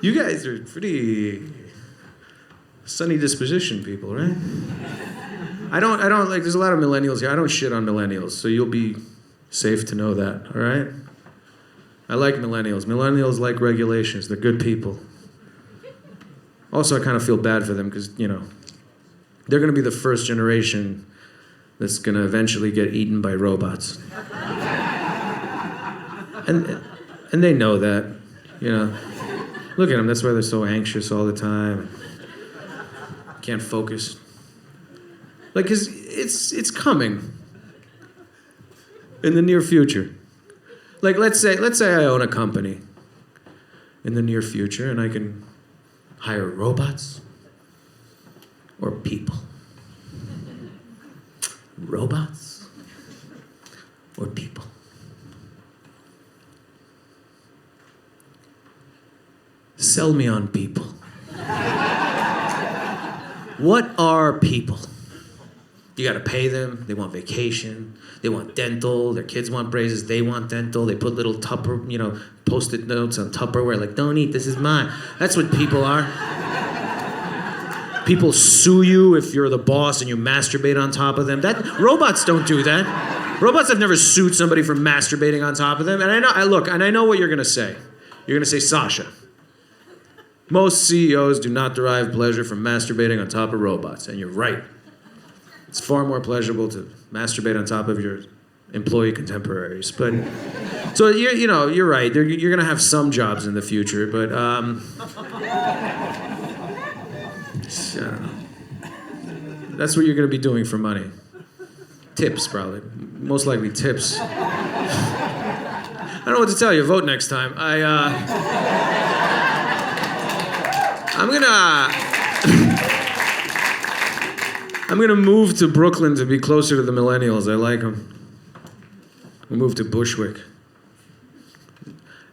You guys are pretty sunny disposition people, right? I don't like, there's a lot of millennials here. I don't shit on millennials, so you'll be safe to know that, all right? I like millennials. Millennials like regulations. They're good people. Also, I kind of feel bad for them because, they're going to be the first generation that's going to eventually get eaten by robots. And they know that, Look at them. That's why they're so anxious all the time. Can't focus. Like, 'cause it's coming in the near future. Like, let's say I own a company in the near future and I can hire robots or people. Robots or people. Sell me on people. What are people? You gotta pay them, they want vacation, they want dental, their kids want braces, they want dental, they put little Post-it notes on Tupperware, like, don't eat, this is mine. That's what people are. People sue you if you're the boss and you masturbate on top of them. Robots don't do that. Robots have never sued somebody for masturbating on top of them. And I know what you're gonna say. You're gonna say, Sasha, most CEOs do not derive pleasure from masturbating on top of robots. And you're right. It's far more pleasurable to masturbate on top of your employee contemporaries. But so you're right. You're gonna have some jobs in the future, but I don't know. That's what you're gonna be doing for money. Tips, probably. Most likely tips. I don't know what to tell you. Vote next time. I'm gonna move to Brooklyn to be closer to the millennials. I like them. We'll move to Bushwick.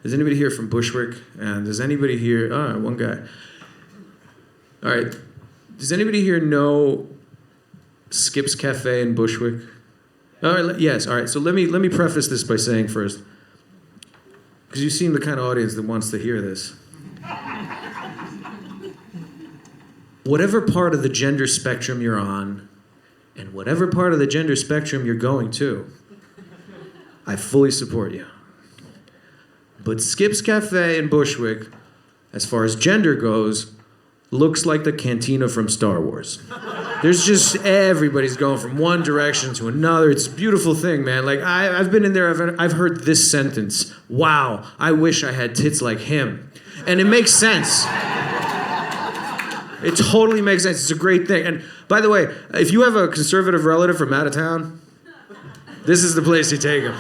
Is anybody here from Bushwick? And does anybody here? Oh, one guy. All right. Does anybody here know Skip's Cafe in Bushwick? All right. Yes. All right. So let me preface this by saying first, because you seem the kind of audience that wants to hear this. Whatever part of the gender spectrum you're on, and whatever part of the gender spectrum you're going to, I fully support you. But Skip's Cafe in Bushwick, as far as gender goes, looks like the cantina from Star Wars. There's just, everybody's going from one direction to another. It's a beautiful thing, man. Like, I've been in there, I've heard this sentence, wow, I wish I had tits like him. And it makes sense. It totally makes sense. It's a great thing. And by the way, if you have a conservative relative from out of town, this is the place you take them.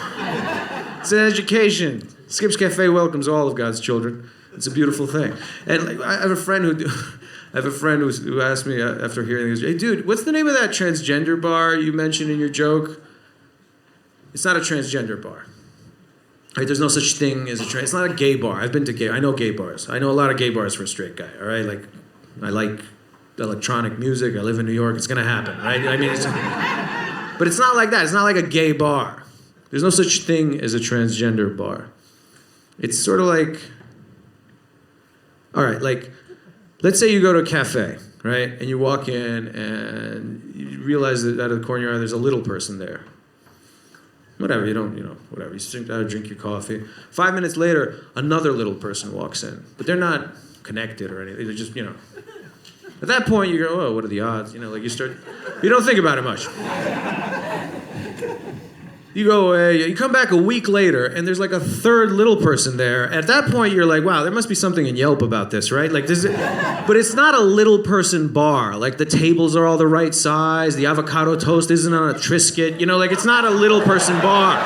It's an education. Skip's Cafe welcomes all of God's children. It's a beautiful thing. And I have a friend who asked me after hearing this, hey, dude, what's the name of that transgender bar you mentioned in your joke? It's not a transgender bar. Right, there's no such thing as it's not a gay bar. I've been to I know gay bars. I know a lot of gay bars for a straight guy, all right? Like, I like electronic music. I live in New York. It's gonna happen, right? I mean, but it's not like that. It's not like a gay bar. There's no such thing as a transgender bar. It's sort of like, all right, like, let's say you go to a cafe, right? And you walk in and you realize that out of the corner of your eye, there's a little person there. Whatever, whatever. You sit down, drink your coffee. 5 minutes later, another little person walks in. But they're not connected or anything. They're just, At that point, you go, oh, what are the odds? You don't think about it much. You go away, you come back a week later, and there's like a third little person there. At that point, you're like, wow, there must be something in Yelp about this, right? Like, but it's not a little person bar. Like, the tables are all the right size, the avocado toast isn't on a Triscuit, it's not a little person bar.